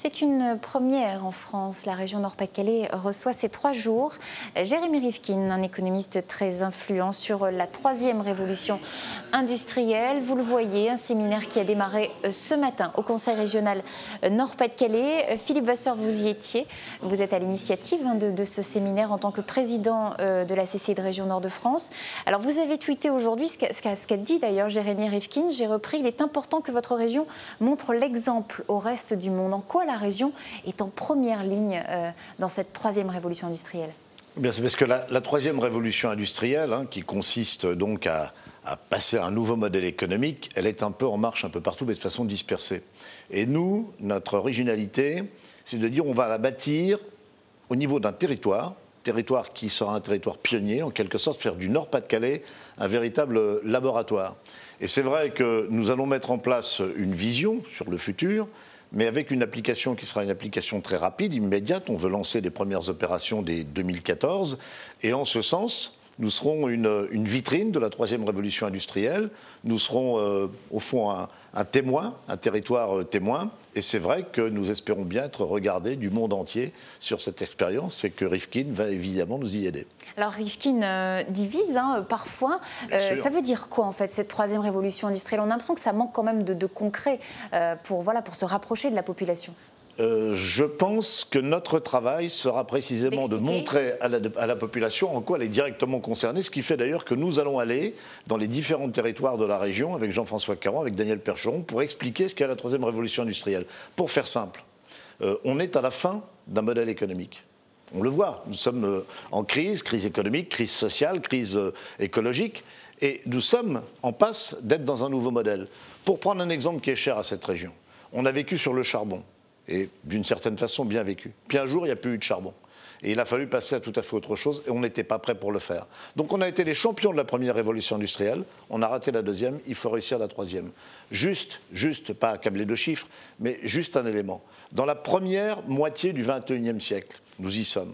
C'est une première en France. La région Nord-Pas-de-Calais reçoit ces 3 jours Jérémy Rivkin, un économiste très influent sur la 3e révolution industrielle. Vous le voyez, un séminaire qui a démarré ce matin au Conseil régional Nord-Pas-de-Calais. Philippe Vasseur, vous y étiez. Vous êtes à l'initiative de ce séminaire en tant que président de la CCI de région Nord-de-France. Alors vous avez tweeté aujourd'hui ce qu'a dit d'ailleurs Jérémy Rivkin. J'ai repris, il est important que votre région montre l'exemple au reste du monde. En quoi la région est en première ligne dans cette 3e révolution industrielle? Bien, c'est parce que la 3e révolution industrielle, qui consiste donc à passer à un nouveau modèle économique, elle est un peu en marche un peu partout, mais de façon dispersée. Et nous, notre originalité, c'est de dire on va la bâtir au niveau d'un territoire qui sera un territoire pionnier, en quelque sorte faire du Nord-Pas-de-Calais un véritable laboratoire. Et c'est vrai que nous allons mettre en place une vision sur le futur, mais avec une application qui sera une application très rapide, immédiate. On veut lancer les premières opérations dès 2014. Et en ce sens, nous serons une vitrine de la 3e révolution industrielle. Nous serons au fond un témoin, un territoire témoin. Et c'est vrai que nous espérons bien être regardés du monde entier sur cette expérience et que Rivkin va évidemment nous y aider. Alors Rivkin divise parfois. Ça veut dire quoi en fait cette 3e révolution industrielle? On a l'impression que ça manque quand même de concret pour se rapprocher de la population. Je pense que notre travail sera précisément de montrer à la population en quoi elle est directement concernée, ce qui fait d'ailleurs que nous allons aller dans les différents territoires de la région avec Jean-François Caron, avec Daniel Percheron, pour expliquer ce qu'est la 3e révolution industrielle. Pour faire simple, on est à la fin d'un modèle économique. On le voit, nous sommes en crise économique, crise sociale, crise écologique, et nous sommes en passe d'être dans un nouveau modèle. Pour prendre un exemple qui est cher à cette région, on a vécu sur le charbon. Et d'une certaine façon bien vécu. Puis un jour, il n'y a plus eu de charbon. Et il a fallu passer à tout à fait autre chose, et on n'était pas prêt pour le faire. Donc on a été les champions de la 1re révolution industrielle, on a raté la 2e, il faut réussir la 3e. Juste, pas accabler de chiffres, mais juste un élément. Dans la première moitié du 21e siècle, nous y sommes.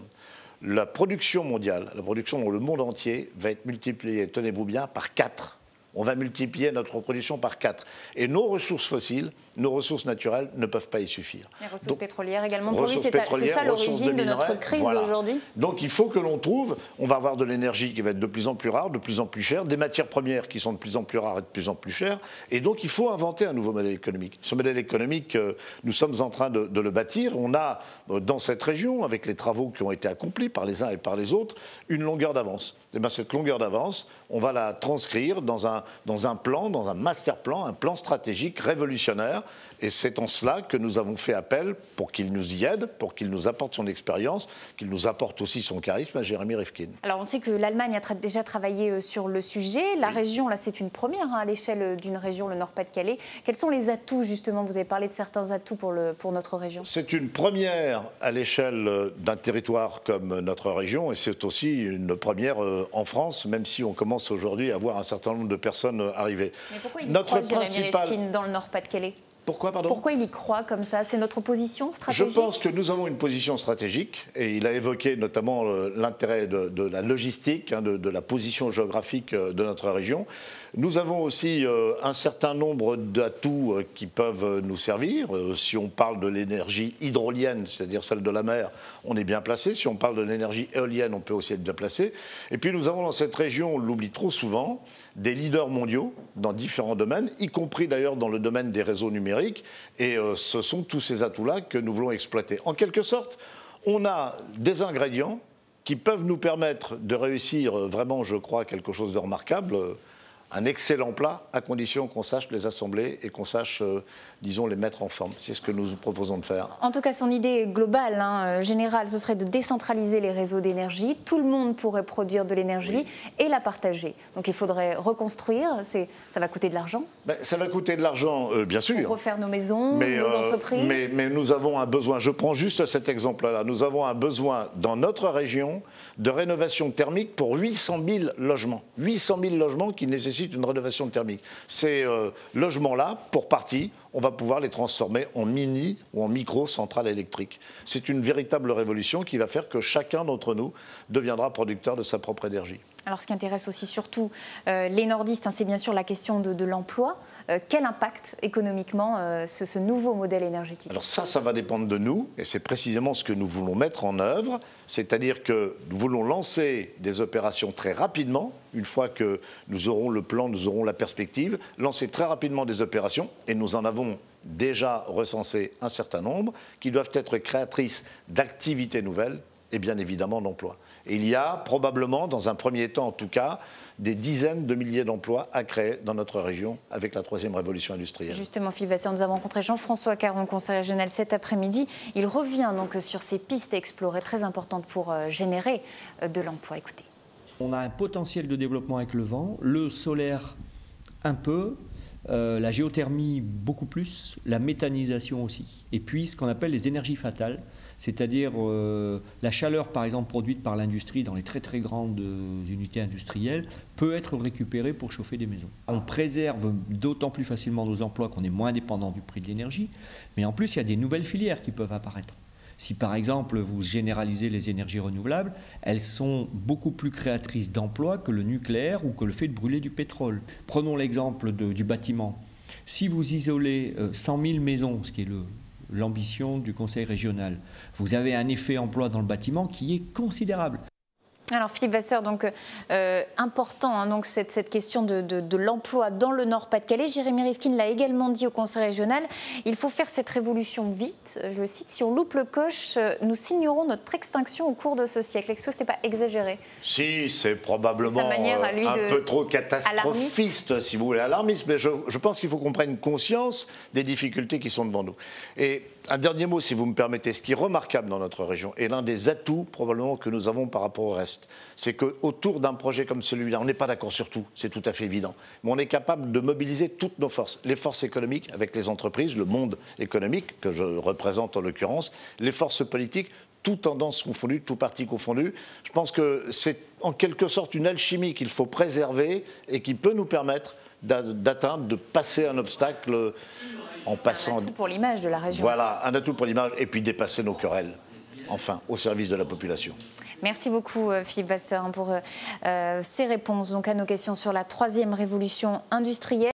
La production mondiale, la production dans le monde entier, va être multipliée, tenez-vous bien, par 4. On va multiplier notre production par 4. Et nos ressources fossiles, nos ressources naturelles ne peuvent pas y suffire. Les ressources pétrolières également, pour lui, c'est ça l'origine de notre crise aujourd'hui. Donc il faut que l'on trouve, on va avoir de l'énergie qui va être de plus en plus rare, de plus en plus chère, des matières premières qui sont de plus en plus rares et de plus en plus chères, et donc il faut inventer un nouveau modèle économique. Ce modèle économique, nous sommes en train de le bâtir. On a dans cette région, avec les travaux qui ont été accomplis par les uns et par les autres, une longueur d'avance. Et bien cette longueur d'avance, on va la transcrire dans un plan, dans un master plan, un plan stratégique révolutionnaire. Et c'est en cela que nous avons fait appel pour qu'il nous y aide, pour qu'il nous apporte son expérience, qu'il nous apporte aussi son charisme à Jérémy Rivkin. Alors on sait que l'Allemagne a déjà travaillé sur le sujet. La région, là c'est une première à l'échelle d'une région, le Nord-Pas-de-Calais. Quels sont les atouts justement? Vous avez parlé de certains atouts pour notre région. C'est une première à l'échelle d'un territoire comme notre région, et c'est aussi une première en France, même si on commence aujourd'hui à voir un certain nombre de personnes arriver. Mais pourquoi il croit Jérémy Rivkin dans le Nord-Pas-de-Calais? Pourquoi il y croit comme ça? C'est notre position stratégique? Je pense que nous avons une position stratégique, et il a évoqué notamment l'intérêt de la logistique, de la position géographique de notre région. Nous avons aussi un certain nombre d'atouts qui peuvent nous servir. Si on parle de l'énergie hydrolienne, c'est-à-dire celle de la mer, on est bien placé. Si on parle de l'énergie éolienne, on peut aussi être bien placé. Et puis nous avons dans cette région, on l'oublie trop souvent, des leaders mondiaux dans différents domaines, y compris d'ailleurs dans le domaine des réseaux numériques. Et ce sont tous ces atouts-là que nous voulons exploiter. En quelque sorte, on a des ingrédients qui peuvent nous permettre de réussir vraiment, je crois, quelque chose de remarquable, un excellent plat, à condition qu'on sache les assembler et qu'on sache, disons, les mettre en forme. C'est ce que nous proposons de faire. En tout cas, son idée globale, générale, ce serait de décentraliser les réseaux d'énergie. Tout le monde pourrait produire de l'énergie et la partager. Donc il faudrait reconstruire. Ça va coûter de l'argent? Ça va coûter de l'argent, bien sûr. Pour refaire nos maisons, nos entreprises. Mais nous avons un besoin, je prends juste cet exemple-là, nous avons un besoin dans notre région de rénovation thermique pour 800 000 logements. 800 000 logements qui nécessitent une rénovation thermique. Ces logements-là, pour partie, on va pouvoir les transformer en mini ou en micro-centrales électriques. C'est une véritable révolution qui va faire que chacun d'entre nous deviendra producteur de sa propre énergie. Alors ce qui intéresse aussi surtout les nordistes, c'est bien sûr la question de l'emploi. Quel impact économiquement ce nouveau modèle énergétique? Alors ça va dépendre de nous, et c'est précisément ce que nous voulons mettre en œuvre, c'est-à-dire que nous voulons lancer des opérations très rapidement, une fois que nous aurons le plan, nous aurons la perspective, lancer très rapidement des opérations, et nous en avons déjà recensé un certain nombre, qui doivent être créatrices d'activités nouvelles et bien évidemment d'emplois. Et il y a probablement, dans un premier temps en tout cas, des dizaines de milliers d'emplois à créer dans notre région avec la troisième révolution industrielle. Justement, Philippe Vasseur, nous avons rencontré Jean-François Caron, conseiller régional cet après-midi. Il revient donc sur ces pistes à explorer très importantes pour générer de l'emploi. Écoutez. On a un potentiel de développement avec le vent, le solaire un peu, la géothermie beaucoup plus, la méthanisation aussi. Et puis ce qu'on appelle les énergies fatales, c'est-à-dire la chaleur par exemple produite par l'industrie dans les très très grandes unités industrielles peut être récupérée pour chauffer des maisons. On préserve d'autant plus facilement nos emplois qu'on est moins dépendant du prix de l'énergie, mais en plus il y a des nouvelles filières qui peuvent apparaître. Si par exemple vous généralisez les énergies renouvelables, elles sont beaucoup plus créatrices d'emplois que le nucléaire ou que le fait de brûler du pétrole. Prenons l'exemple du bâtiment. Si vous isolez 100 000 maisons, ce qui est l'ambition du conseil régional, vous avez un effet emploi dans le bâtiment qui est considérable. Alors Philippe Vasseur, donc important donc cette question de l'emploi dans le Nord-Pas-de-Calais. Jérémy Rivkin l'a également dit au Conseil régional, il faut faire cette révolution vite. Je le cite, si on loupe le coche, nous signerons notre extinction au cours de ce siècle. Est-ce que ce n'est pas exagéré? Si, c'est probablement un peu trop catastrophiste, si vous voulez, alarmiste, mais je pense qu'il faut qu'on prenne conscience des difficultés qui sont devant nous. Et un dernier mot, si vous me permettez, ce qui est remarquable dans notre région, et l'un des atouts probablement que nous avons par rapport au reste, c'est qu'autour d'un projet comme celui-là, on n'est pas d'accord sur tout, c'est tout à fait évident, mais on est capable de mobiliser toutes nos forces, les forces économiques avec les entreprises, le monde économique que je représente en l'occurrence, les forces politiques, toutes tendances confondues, tout parti confondu. Je pense que c'est en quelque sorte une alchimie qu'il faut préserver et qui peut nous permettre d'atteindre, de passer un obstacle en passant. Un atout pour l'image de la région. Voilà, un atout pour l'image et puis dépasser nos querelles, enfin, au service de la population. Merci beaucoup Philippe Vasseur pour ces réponses donc, à nos questions sur la troisième révolution industrielle.